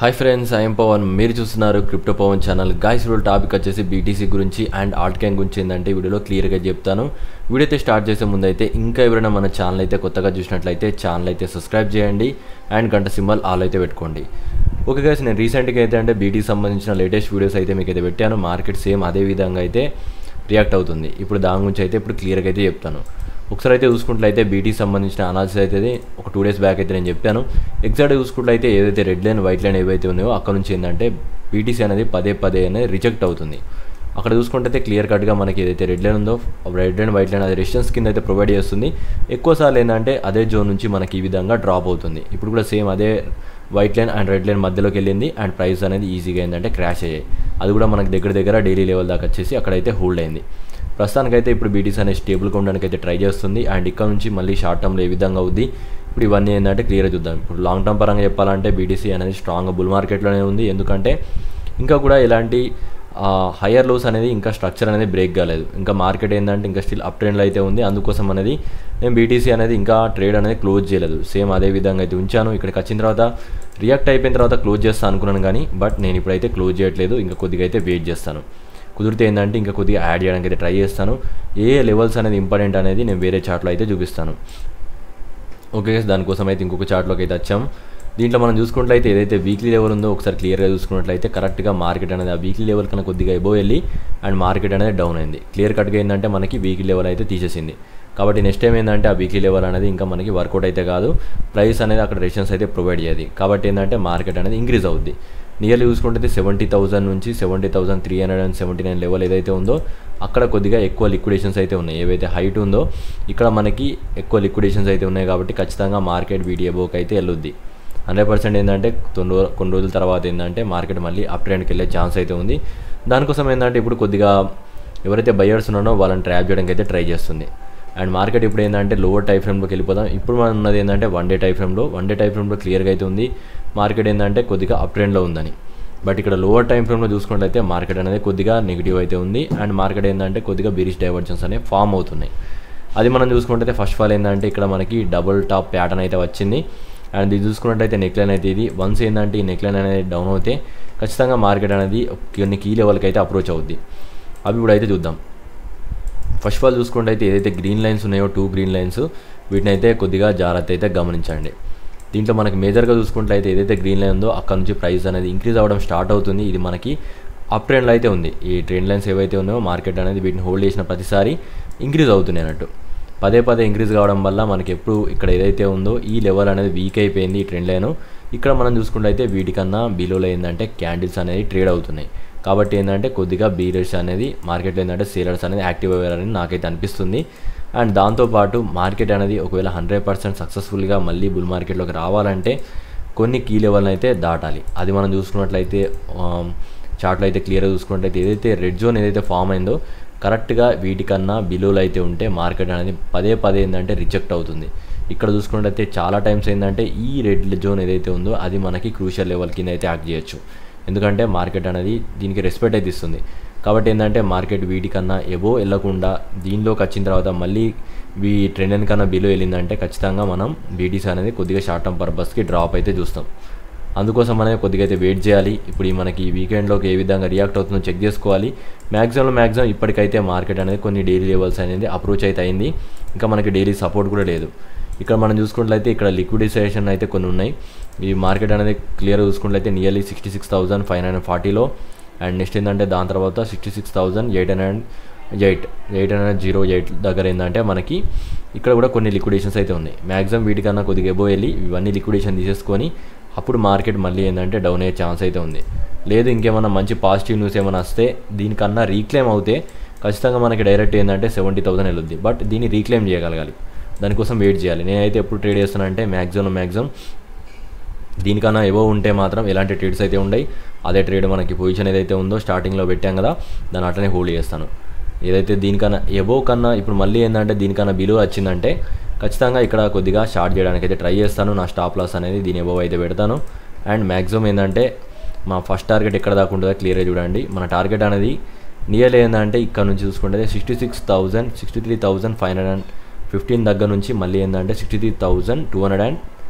Hi friends, I'm Pavan. మీరు చూస్తున్నారు crypto Pavan channel. Guys, video topic వచ్చేసి బీటీసీ గురించి అండ్ ఆల్ట్ కాయిన్ గురించి ఏంటంటే వీడియోలో క్లియర్గా చెప్తాను. వీడియో అయితే స్టార్ట్ చేసే ముందు అయితే ఇంకా ఎవరైనా మన ఛానల్ అయితే కొత్తగా చూసినట్లయితే ఛానల్ అయితే సబ్స్క్రైబ్ చేయండి అండ్ గంట సింబల్ ఆల్ అయితే పెట్టుకోండి. ఓకే గాయ్స్, నేను రీసెంట్గా అయితే అంటే బీటీసీ సంబంధించిన లేటెస్ట్ వీడియోస్ అయితే మీకు అయితే పెట్టాను. మార్కెట్ సేమ్ అదే విధంగా అయితే రియాక్ట్ అవుతుంది. ఇప్పుడు దాని గురించి అయితే ఇప్పుడు క్లియర్గా అయితే చెప్తాను. ఒకసారి అయితే చూసుకుంట్లయితే బీటీకి సంబంధించిన అనాలిసిస్ అయితే ఒక 2 days బ్యాక్ అయితే నేను చెప్పాను. ఎగ్జాక్ట్గా చూసుకుంట్లయితే ఏదైతే రెడ్ లైన్ వైట్ లైన్ ఏవైతే ఉన్నాయో అక్కడ నుంచి ఏంటంటే బీటీసీ అనేది పదే అనేది రిజెక్ట్ అవుతుంది. అక్కడ చూసుకుంటే క్లియర్ కట్గా మనకి ఏదైతే రెడ్ లైన్ ఉందో రెడ్ లైన్ వైట్ లైన్ అది రెసిస్టెన్స్ కింద అయితే ప్రొవైడ్ చేస్తుంది. ఎక్కువసార్లు ఏంటంటే అదే జోన్ నుంచి మనకి ఈ విధంగా డ్రాప్ అవుతుంది. ఇప్పుడు కూడా సేమ్ అదే white line and red line మధ్యలోకి వెళ్ళింది అండ్ ప్రైస్ అనేది ఈజీగా ఏంటంటే క్రాష్ అయ్యాయి. అది కూడా మనకి దగ్గర డైలీ లెవెల్ దాకా వచ్చేసి అక్కడైతే హోల్డ్ అయింది. ప్రస్తుతానికైతే ఇప్పుడు బీటీసీ అనేది స్టేబుల్గా ఉండడానికి అయితే ట్రై చేస్తుంది అండ్ ఇక్కడ నుంచి మళ్ళీ షార్ట్ టర్మ్లో ఏ విధంగా అవుద్ది ఇప్పుడు ఇవన్నీ ఏంటంటే క్లియర్గా చూద్దాం. ఇప్పుడు లాంగ్ టర్మ్ పరంగా చెప్పాలంటే బీటీసీ అనేది స్ట్రాంగ్ బుల్ మార్కెట్లోనే ఉంది. ఎందుకంటే ఇంకా కూడా ఇలాంటి హయ్యర్ లోస్ అనేది ఇంకా స్ట్రక్చర్ అనేది బ్రేక్ కాలేదు. ఇంకా మార్కెట్ ఏంటంటే ఇంకా స్టిల్ అప్ ట్రెండ్లో అయితే ఉంది. అందుకోసం అనేది నేను బీటీసీ అనేది ఇంకా ట్రేడ్ అనేది క్లోజ్ చేయలేదు. సేమ్ అదే విధంగా అయితే ఉంచాను. ఇక్కడికి వచ్చిన తర్వాత రియాక్ట్ అయిపోయిన తర్వాత క్లోజ్ చేస్తాను అనుకున్నాను కానీ బట్ నేను ఇప్పుడైతే క్లోజ్ చేయట్లేదు. ఇంకా కొద్దిగా అయితే వెయిట్ చేస్తాను. కుదిరితే ఏంటంటే ఇంకా కొద్దిగా యాడ్ చేయడానికి అయితే ట్రై చేస్తాను. ఏ లెవెల్స్ అనేది ఇంపార్టెంట్ అనేది నేను వేరే చార్ట్లో అయితే చూపిస్తాను. ఓకే, దానికోసం అయితే ఇంకొక చార్ట్లోకి అయితే వచ్చాం. దీంట్లో మనం చూసుకున్నట్లయితే ఏదైతే వీక్లీ లెవెల్ ఉందో ఒకసారి క్లియర్గా చూసుకున్నట్లయితే కరెక్ట్గా మార్కెట్ అనేది ఆ వీక్లీ లెవెల్ కన్నా కొద్దిగా ఎబో వెళ్ళి అండ్ మార్కెట్ అనేది డౌన్ అయింది. క్లియర్ కట్గా ఏంటంటే మనకి వీక్లీ లెవెల్ అయితే తీసేసింది. కాబట్టి నెక్స్ట్ టైం ఏంటంటే ఆ వీక్లీ లెవెల్ అనేది ఇంకా మనకి వర్కౌట్ అయితే కాదు. ప్రైస్ అనేది అక్కడ రెసిస్టెన్స్ అయితే ప్రొవైడ్ చేయాలి. కాబట్టి ఏంటంటే మార్కెట్ అనేది ఇంక్రీజ్ అవుద్ది. నియర్లీ చూసుకుంటే 70,000 నుంచి 70,379 లెవెల్ ఏదైతే ఉందో అక్కడ కొద్దిగా ఎక్కువ లిక్విడేషన్స్ అయితే ఉన్నాయి. ఏవైతే హైట్ ఉందో ఇక్కడ మనకి ఎక్కువ లిక్విడేషన్స్ అయితే ఉన్నాయి. కాబట్టి ఖచ్చితంగా మార్కెట్ వీటి అబోవ్కి అయితే వెళ్ళొద్ది. 100% ఏంటంటే కొన్ని రోజుల తర్వాత ఏంటంటే మార్కెట్ మళ్ళీ అప్ ట్రెండ్కి వెళ్ళే ఛాన్స్ అయితే ఉంది. దానికోసం ఏంటంటే ఇప్పుడు కొద్దిగా ఎవరైతే బయర్స్ ఉన్నారో వాళ్ళని ట్రాప్ చేయడానికి అయితే ట్రై చేస్తుంది. అండ్ మార్కెట్ ఇప్పుడు ఏంటంటే లోవర్ టైం ఫ్రేమ్లోకి వెళ్ళిపోదాం. ఇప్పుడు మనం ఉన్నది ఏంటంటే వన్ డే టైం ఫ్రేమ్లో క్లియర్గా అయితే ఉంది మార్కెట్ ఏంటంటే కొద్దిగా అప్ ట్రెండ్లో ఉందని. బట్ ఇక్కడ లోవర్ టైం ఫ్రేమ్లో చూసుకున్నట్లయితే మార్కెట్ అనేది కొద్దిగా నెగిటివ్ అయితే ఉంది అండ్ మార్కెట్ ఏంటంటే కొద్దిగా బీరిష్ డైవర్జన్స్ అనేవి ఫామ్ అవుతున్నాయి. అది మనం చూసుకుంటే ఫస్ట్ ఆఫ్ ఆల్ ఏంటంటే ఇక్కడ మనకి డబుల్ టాప్ ప్యాటర్న్ అయితే వచ్చింది. అండ్ ఇది చూసుకున్నట్టయితే నెక్లైన్ అయితే ఇది వన్స్ ఏంటంటే ఈ నెక్లైన్ అనేది డౌన్ అవుతే ఖచ్చితంగా మార్కెట్ అనేది కొన్ని కీ లెవెల్కి అయితే అప్రోచ్ అవుద్ది. అవి కూడా అయితే చూద్దాం. ఫస్ట్ ఆఫ్ ఆల్ చూసుకుంటే అయితే ఏదైతే గ్రీన్ లైన్స్ ఉన్నాయో 2 గ్రీన్ లైన్స్ వీటిని అయితే కొద్దిగా జాగ్రత్త అయితే గమనించండి. దీంట్లో మనకి మేజర్గా చూసుకుంటే ఏదైతే గ్రీన్ లైన్ ఉందో అక్కడ నుంచి ప్రైస్ అనేది ఇంక్రీజ్ అవ్వడం స్టార్ట్ అవుతుంది. ఇది మనకి అప్ ట్రెండ్లో అయితే ఉంది. ఈ ట్రెండ్ లైన్స్ ఏవైతే ఉన్నాయో మార్కెట్ అనేది వీటిని హోల్డ్ చేసిన ప్రతిసారి ఇంక్రీజ్ అవుతున్నాయి అన్నట్టు. పదే ఇంక్రీజ్ కావడం వల్ల మనకి ఎప్పుడు ఇక్కడ ఏదైతే ఉందో ఈ లెవెల్ అనేది వీక్ అయిపోయింది ఈ ట్రెండ్ లైన్. ఇక్కడ మనం చూసుకుంటే అయితే వీటికన్నా బిలోలో ఏంటంటే క్యాండిల్స్ అనేది ట్రేడ్ అవుతున్నాయి. కాబట్టి ఏంటంటే కొద్దిగా బీరర్స్ అనేది మార్కెట్లో ఏంటంటే సేలర్స్ అనేది యాక్టివ్ అయ్యారని నాకైతే అనిపిస్తుంది. అండ్ దాంతోపాటు మార్కెట్ అనేది ఒకవేళ 100% సక్సెస్ఫుల్గా మళ్ళీ బుల్ మార్కెట్లోకి రావాలంటే కొన్ని కీ లెవెల్ని అయితే దాటాలి. అది మనం చూసుకున్నట్లయితే చార్ట్లో అయితే క్లియర్గా చూసుకున్నట్లయితే ఏదైతే రెడ్ జోన్ ఏదైతే ఫామ్ అయిందో కరెక్ట్గా వీటికన్నా బిలోలో అయితే ఉంటే మార్కెట్ అనేది పదే ఏంటంటే రిజెక్ట్ అవుతుంది. ఇక్కడ చూసుకున్నట్లయితే చాలా టైమ్స్ ఏంటంటే ఈ రెడ్ జోన్ ఏదైతే ఉందో అది మనకి క్రూషియల్ లెవెల్ కింద అయితే యాక్ట్ చేయొచ్చు. ఎందుకంటే మార్కెట్ అనేది దీనికి రెస్పెక్ట్ అయితే ఇస్తుంది. కాబట్టి ఏంటంటే మార్కెట్ వీటికన్నా ఎబో వెళ్ళకుండా దీనిలోకి వచ్చిన తర్వాత మళ్ళీ ట్రెండ్ లైన్ కన్నా బిలో వెళ్ళిందంటే ఖచ్చితంగా మనం బీటీసీ అనేది కొద్దిగా షార్ట్ టర్మ్ పర్పస్కి డ్రాప్ అయితే చూస్తాం. అందుకోసం అనేది కొద్దిగా అయితే వెయిట్ చేయాలి. ఇప్పుడు మనకి ఈ వీకెండ్లోకి ఏ విధంగా రియాక్ట్ అవుతుందో చెక్ చేసుకోవాలి. మ్యాక్సిమం ఇప్పటికైతే మార్కెట్ అనేది కొన్ని డైలీ లెవెల్స్ అనేది అప్రోచ్ అయితే అయింది. ఇంకా మనకి డైలీ సపోర్ట్ కూడా లేదు. ఇక్కడ మనం చూసుకున్నట్లయితే ఇక్కడ లిక్విడైజేషన్ అయితే కొన్ని ఉన్నాయి. ఈ మార్కెట్ అనేది క్లియర్గా చూసుకున్నట్లయితే నియర్లీ 66,540లో అండ్ నెక్స్ట్ ఏంటంటే దాని తర్వాత 66,808 దగ్గర ఏంటంటే మనకి ఇక్కడ కూడా కొన్ని లిక్విడేషన్స్ అయితే ఉన్నాయి. మ్యాక్సిమం వీటికన్నా కొద్దిగా ఎబో వెళ్ళి ఇవన్నీ లిక్విడేషన్ తీసేసుకొని అప్పుడు మార్కెట్ మళ్ళీ ఏంటంటే డౌన్ అయ్యే ఛాన్స్ అయితే ఉంది. లేదు ఇంకేమన్నా మంచి పాజిటివ్ న్యూస్ ఏమైనా వస్తే దీనికన్నా రీక్లెయిమ్ అవుతే ఖచ్చితంగా మనకి డైరెక్ట్ ఏంటంటే 70,000 వెళ్ళొద్ది. బట్ దీన్ని రీక్లెయిమ్ చేయగలగాలి. దానికోసం వెయిట్ చేయాలి. నేనైతే ఎప్పుడు ట్రేడ్ చేస్తానంటే మ్యాక్సిమం దీనికన్నా ఎబో ఉంటే మాత్రం ఎలాంటి ట్రేడ్స్ అయితే ఉన్నాయి. అదే ట్రేడ్ మనకి పొజిషన్ ఏదైతే ఉందో స్టార్టింగ్లో పెట్టాం కదా దాన్ని అట్లనే హోల్డ్ చేస్తాను. ఏదైతే దీనికన్నా ఎబో కన్నా ఇప్పుడు మళ్ళీ ఏంటంటే దీనికన్నా బిలో వచ్చిందంటే ఖచ్చితంగా ఇక్కడ కొద్దిగా షార్ట్ చేయడానికి అయితే ట్రై చేస్తాను. నా స్టాప్ లాస్ అనేది దీని ఎబో అయితే పెడతాను. అండ్ మ్యాక్సిమం ఏంటంటే మా ఫస్ట్ టార్గెట్ ఎక్కడ దాకా ఉంటుందో క్లియర్గా చూడండి. మన టార్గెట్ అనేది నియర్లీ ఏంటంటే ఇక్కడ నుంచి చూసుకుంటే 63,515 దగ్గర నుంచి మళ్ళీ ఏంటంటే 63,200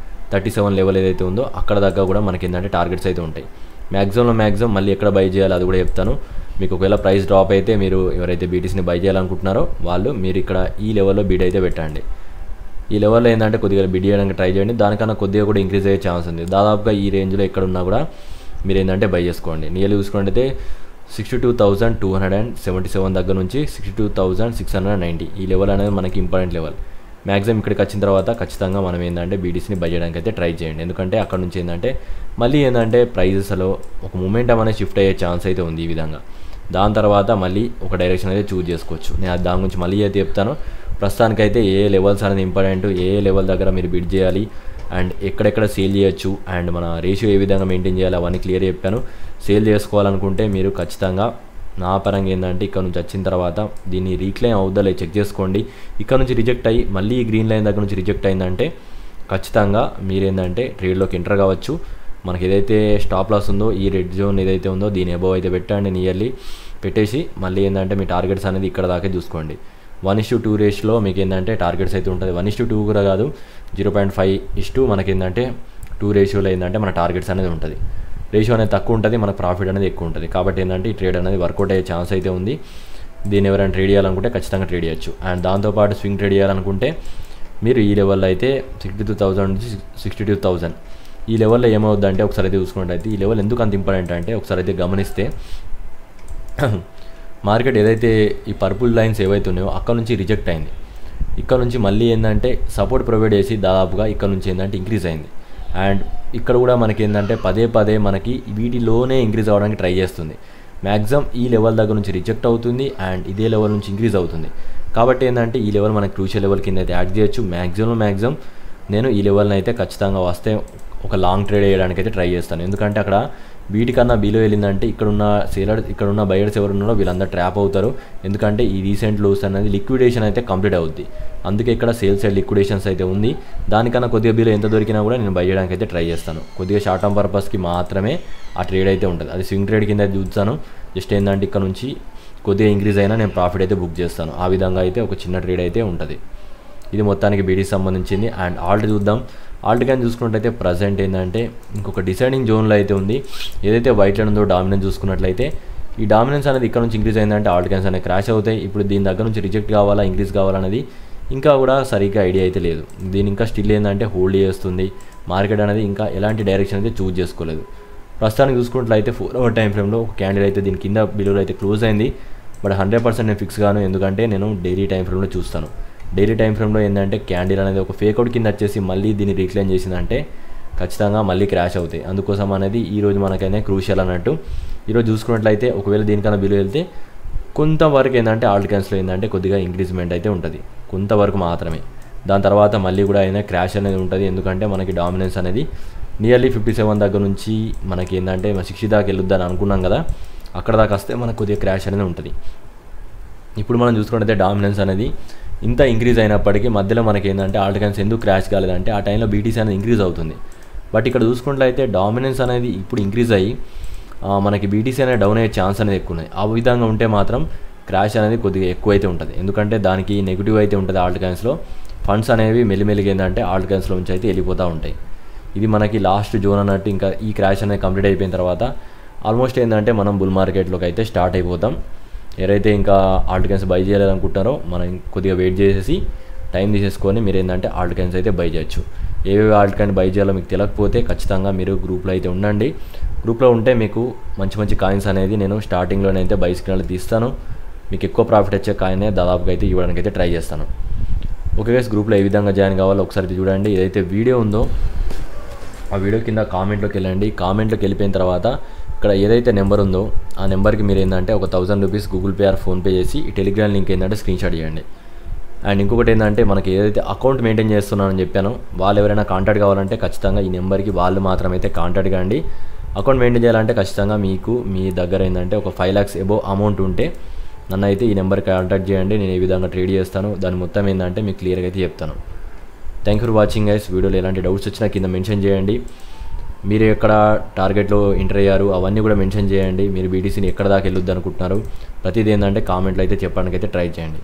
37 లెవెల్ ఏదైతే ఉందో అక్కడ దాకా కూడా మనకి ఏంటంటే టార్గెట్స్ అయితే ఉంటాయి. మ్యాక్సిమం మళ్ళీ ఎక్కడ బై చేయాలి అది కూడా చెప్తాను. మీకు ఒకవేళ ప్రైస్ డ్రాప్ అయితే మీరు ఎవరైతే బీటీసీని బై చేయాలనుకుంటున్నారో వాళ్ళు మీరు ఇక్కడ ఈ లెవెల్లో బిడ్ అయితే పెట్టండి. ఈ లెవెల్లో ఏంటంటే కొద్దిగా బిడ్ చేయడానికి ట్రై చేయండి. దానికన్నా కొద్దిగా కూడా ఇంక్రీజ్ అయ్యే ఛాన్స్ ఉంది. దాదాపుగా ఈ రేంజ్లో ఎక్కడ ఉన్నా కూడా మీరు ఏంటంటే బై చేసుకోండి. నియర్లీ చూసుకుంటే 62,277 దగ్గర నుంచి 62,690 ఈ లెవెల్ అనేది మనకి ఇంపార్టెంట్ లెవెల్. మ్యాక్సిమం ఇక్కడికి వచ్చిన తర్వాత ఖచ్చితంగా మనం ఏంటంటే బీటీసీని బై చేయడానికి అయితే ట్రై చేయండి. ఎందుకంటే అక్కడ నుంచి ఏంటంటే మళ్ళీ ఏంటంటే ప్రైజెస్లో ఒక మూమెంటం అనేది షిఫ్ట్ అయ్యే ఛాన్స్ అయితే ఉంది ఈ విధంగా. దాని తర్వాత మళ్ళీ ఒక డైరెక్షన్ అయితే చూజ్ చేసుకోవచ్చు. నేను దాని గురించి మళ్ళీ అయితే చెప్తాను. ప్రస్తుతానికైతే ఏ లెవెల్స్ అనేది ఇంపార్టెంట్, ఏ లెవెల్ దగ్గర మీరు బిడ్ చేయాలి అండ్ ఎక్కడెక్కడ సేల్ చేయొచ్చు అండ్ మన రేషియో ఏ విధంగా మెయింటైన్ చేయాలి అవన్నీ క్లియర్ చెప్పాను. సేల్ చేసుకోవాలనుకుంటే మీరు ఖచ్చితంగా నా పరంగా ఏంటంటే ఇక్కడ నుంచి వచ్చిన తర్వాత దీన్ని రీక్లైమ్ అవుద్దా చెక్ చేసుకోండి. ఇక్కడ నుంచి రిజెక్ట్ అయ్యి మళ్ళీ ఈ గ్రీన్ లైన్ దగ్గర నుంచి రిజెక్ట్ అయిందంటే ఖచ్చితంగా మీరేంటంటే ట్రేడ్లోకి ఎంటర్ కావచ్చు. మనకి ఏదైతే స్టాప్ లాస్ ఉందో ఈ రెడ్ జోన్ ఏదైతే ఉందో దీని అబోవ్ అయితే పెట్టండి. నియర్లీ పెట్టేసి మళ్ళీ ఏంటంటే మీ టార్గెట్స్ అనేది ఇక్కడ దాకా చూసుకోండి. 1:2 రేషియోలో మీకు ఏంటంటే టార్గెట్స్ అయితే ఉంటుంది. 1:2 కూడా కాదు, 0.5 మనకి ఏంటంటే 2 రేషియోలో ఏంటంటే మన టార్గెట్స్ అనేది ఉంటుంది. రేషియో అనేది తక్కువ ఉంటుంది, మన ప్రాఫిట్ అనేది ఎక్కువ ఉంటుంది. కాబట్టి ఏంటంటే ఈ ట్రేడ్ అనేది వర్కౌట్ అయ్యే ఛాన్స్ అయితే ఉంది. దీన్ని ఎవరైనా ట్రేడ్ చేయాలనుకుంటే ఖచ్చితంగా ట్రేడ్ చేయొచ్చు. అండ్ దాంతోపాటు స్వింగ్ ట్రేడ్ చేయాలనుకుంటే మీరు ఈ లెవెల్లో అయితే 62,000 నుంచి 62,000 ఈ లెవెల్లో ఏమవుద్దంటే ఒకసారి అయితే చూసుకున్నట్టయితే ఈ లెవెల్ ఎందుకు అంత ఇంపార్టెంట్ అంటే ఒకసారి అయితే గమనిస్తే మార్కెట్ ఏదైతే ఈ పర్పుల్ లైన్స్ ఏవైతే ఉన్నాయో అక్కడ నుంచి రిజెక్ట్ అయింది. ఇక్కడ నుంచి మళ్ళీ ఏంటంటే సపోర్ట్ ప్రొవైడ్ చేసి దాదాపుగా ఇక్కడ నుంచి ఏంటంటే ఇంక్రీజ్ అయింది. అండ్ ఇక్కడ కూడా మనకి ఏంటంటే పదే మనకి వీటిలోనే ఇంక్రీజ్ అవ్వడానికి ట్రై చేస్తుంది. మ్యాక్సిమం ఈ లెవెల్ దగ్గర నుంచి రిజెక్ట్ అవుతుంది అండ్ ఇదే లెవెల్ నుంచి ఇంక్రీజ్ అవుతుంది. కాబట్టి ఏంటంటే ఈ లెవెల్ మనకి క్రూషియల్ లెవెల్ కింద అయితే యాడ్ చేయొచ్చు. మ్యాక్సిమం నేను ఈ లెవెల్ని అయితే ఖచ్చితంగా వస్తే ఒక లాంగ్ ట్రేడ్ చేయడానికి అయితే ట్రై చేస్తాను. ఎందుకంటే అక్కడ వీటికన్నా బిలో వెళ్ళిందంటే ఇక్కడున్న బయర్స్ ఎవరు ఉన్నారో వీళ్ళందరూ ట్రాప్ అవుతారు. ఎందుకంటే ఈ రీసెంట్ లోస్ అనేది లిక్విడేషన్ అయితే కంప్లీట్ అవుద్ది. అందుకే ఇక్కడ సేల్ సైడ్ లిక్విడేషన్స్ అయితే ఉంది. దానికన్నా కొద్దిగా బిలో ఎంత దొరికినా కూడా నేను బై చేయడానికి అయితే ట్రై చేస్తాను. కొద్దిగా షార్ట్ టర్మ్ పర్పస్కి మాత్రమే ఆ ట్రేడ్ అయితే ఉంటుంది. అది స్వింగ్ ట్రేడ్ కింద చూస్తాను. జస్ట్ ఏంటంటే ఇక్కడ నుంచి కొద్దిగా ఇంక్రీజ్ అయినా నేను ప్రాఫిట్ అయితే బుక్ చేస్తాను. ఆ విధంగా అయితే ఒక చిన్న ట్రేడ్ అయితే ఉంటుంది. ఇది మొత్తానికి బీటీకి సంబంధించింది. అండ్ ఆల్ట్ చూద్దాం. ఆల్ట్ కానీ చూసుకున్నట్లయితే ప్రజెంట్ ఏంటంటే ఇంకొక డిసైడింగ్ జోన్లో అయితే ఉంది. ఏదైతే వైట్ లైన్ ఉందో డామినెన్స్ చూసుకున్నట్లయితే ఈ డామినెన్స్ అనేది ఇక్కడ నుంచి ఇంక్రీజ్ అయిందంటే ఆల్ట్ క్యాన్స్ అనేవి క్రాష్ అవుతాయి. ఇప్పుడు దీని దగ్గర నుంచి రిజెక్ట్ కావాలా ఇంక్రీజ్ కావాలనేది ఇంకా కూడా సరిగ్గా ఐడియా అయితే లేదు. దీని ఇంకా స్టిల్ ఏంటంటే హోల్డ్ చేస్తుంది. మార్కెట్ అనేది ఇంకా ఎలాంటి డైరెక్షన్ అయితే చూజ్ చేసుకోలేదు. ప్రస్తుతానికి చూసుకున్నట్లయితే 4 hour టైం ఫ్రేమ్లో ఒక క్యాండిల్ అయితే దీని కింద బిలోలో అయితే క్లోజ్ అయింది. బట్ 100% నేను ఫిక్స్ గాను, ఎందుకంటే నేను డైలీ టైం ఫ్రేమ్లో చూస్తాను. డైలీ టైం ఫ్రేమ్లో ఏంటంటే క్యాండిల్ అనేది ఒక ఫేక్అవుట్ కింద వచ్చేసి మళ్ళీ దీన్ని రీక్లైమ్ చేసిందంటే ఖచ్చితంగా మళ్ళీ క్రాష్ అవుతాయి. అందుకోసం అనేది ఈరోజు మనకైనా క్రూషియల్ అన్నట్టు. ఈరోజు చూసుకున్నట్లయితే ఒకవేళ దీనికన్నా బిలో వెళ్తే కొంతవరకు ఏంటంటే ఆల్ట్ క్యాన్స్లో ఏంటంటే కొద్దిగా ఇంక్రీజ్మెంట్ అయితే ఉంటుంది, కొంతవరకు మాత్రమే. దాని తర్వాత మళ్ళీ కూడా అయినా క్రాష్ అనేది ఉంటుంది. ఎందుకంటే మనకి డామినెన్స్ అనేది నియర్లీ 57 దగ్గర నుంచి మనకి ఏంటంటే 60 దాకా వెళ్ళొద్దని అనుకున్నాం కదా, అక్కడ దాకా వస్తే మనకు కొద్దిగా క్రాష్ అనేది ఉంటుంది. ఇప్పుడు మనం చూసుకున్నట్లయితే డామినెన్స్ అనేది ఇంత ఇంక్రీజ్ అయినప్పటికీ మధ్యలో మనకి ఏంటంటే ఆల్ట్ క్యాన్స్ ఎందుకు క్రాష్ కాలేదంటే ఆ టైంలో బీటీసీ అనేది ఇంక్రీజ్ అవుతుంది. బట్ ఇక్కడ చూసుకున్నట్లయితే డామినెన్స్ అనేది ఇప్పుడు ఇంక్రీజ్ అయ్యి మనకి బీటీసీ అనేది డౌన్ అయ్యే ఛాన్స్ అనేది ఎక్కువ ఉన్నాయి. ఆ విధంగా ఉంటే మాత్రం క్రాష్ అనేది కొద్దిగా ఎక్కువ అయితే ఉంటుంది. ఎందుకంటే దానికి నెగిటివ్ అయితే ఉంటుంది. ఆల్ట్ క్యాన్స్లో ఫండ్స్ అనేవి మెల్లిమెల్లిగా ఏంటంటే ఆల్ట్ క్యాన్స్లో నుంచి అయితే వెళ్ళిపోతూ ఉంటాయి. ఇది మనకి లాస్ట్ జోన్ అన్నట్టు. ఇంకా ఈ క్రాష్ అనేది కంప్లీట్ అయిపోయిన తర్వాత ఆల్మోస్ట్ ఏంటంటే మనం బుల్ మార్కెట్లోకి అయితే స్టార్ట్ అయిపోతాం. ఎవరైతే ఇంకా ఆల్ట్ క్యాన్స్ బై చేయాలనుకుంటారో మనం కొద్దిగా వెయిట్ చేసేసి టైం తీసేసుకొని మీరు ఏంటంటే ఆల్ట్ క్యాన్స్ అయితే బై చేయొచ్చు. ఏవేవి ఆల్ట్ క్యాన్ బై చేయాలో మీకు తెలియకపోతే ఖచ్చితంగా మీరు గ్రూప్లో అయితే ఉండండి. గ్రూప్లో ఉంటే మీకు మంచి కాయిన్స్ అనేది నేను స్టార్టింగ్లోనే అయితే బై స్క్రీన్లో తీస్తాను. మీకు ఎక్కువ ప్రాఫిట్ వచ్చే కాయినే దాదాపుగా అయితే ఇవ్వడానికి అయితే ట్రై చేస్తాను. ఓకే గైస్, గ్రూప్లో ఏ విధంగా జాయిన్ కావాలో ఒకసారి చూడండి. ఏదైతే వీడియో ఉందో ఆ వీడియో కింద కామెంట్లోకి వెళ్ళండి. కామెంట్లోకి వెళ్ళిపోయిన తర్వాత ఇక్కడ ఏదైతే నెంబర్ ఉందో ఆ నెంబర్కి మీరు ఏంటంటే ఒక 1000 rupees Google pay are PhonePe చేసి ఈ టెలిగ్రామ్ లింక్ ఏంటంటే స్క్రీన్షాట్ చేయండి. అండ్ ఇంకొకటి ఏంటంటే మనకి ఏదైతే అకౌంట్ మెయింటైన్ చేస్తున్నానని చెప్పానో వాళ్ళు ఎవరైనా కాంటాక్ట్ కావాలంటే ఖచ్చితంగా ఈ నెంబర్కి వాళ్ళు మాత్రమైతే కాంటాక్ట్ కాండి. అకౌంట్ మెయింటైన్ చేయాలంటే ఖచ్చితంగా మీకు మీ దగ్గర ఏంటంటే ఒక 5 lakhs అబోవ్ అమౌంట్ ఉంటే నన్ను అయితే ఈ నెంబర్కి కాంటాక్ట్ చేయండి. నేను ఏ విధంగా ట్రేడ్ చేస్తాను దాని మొత్తం ఏంటంటే మీకు క్లియర్గా అయితే చెప్తాను. Thank you for watching guys. వీడియోలో ఎలాంటి డౌట్స్ వచ్చినా కింద మెన్షన్ చేయండి. మీరు ఎక్కడ టార్గెట్లో ఎంటర్ అయ్యారు అవన్నీ కూడా మెన్షన్ చేయండి. మీరు బీటీసీని ఎక్కడ దాకా వెళ్ళొద్దు అనుకుంటున్నారు ప్రతిదీ ఏంటంటే కామెంట్లో అయితే చెప్పడానికి అయితే ట్రై చేయండి.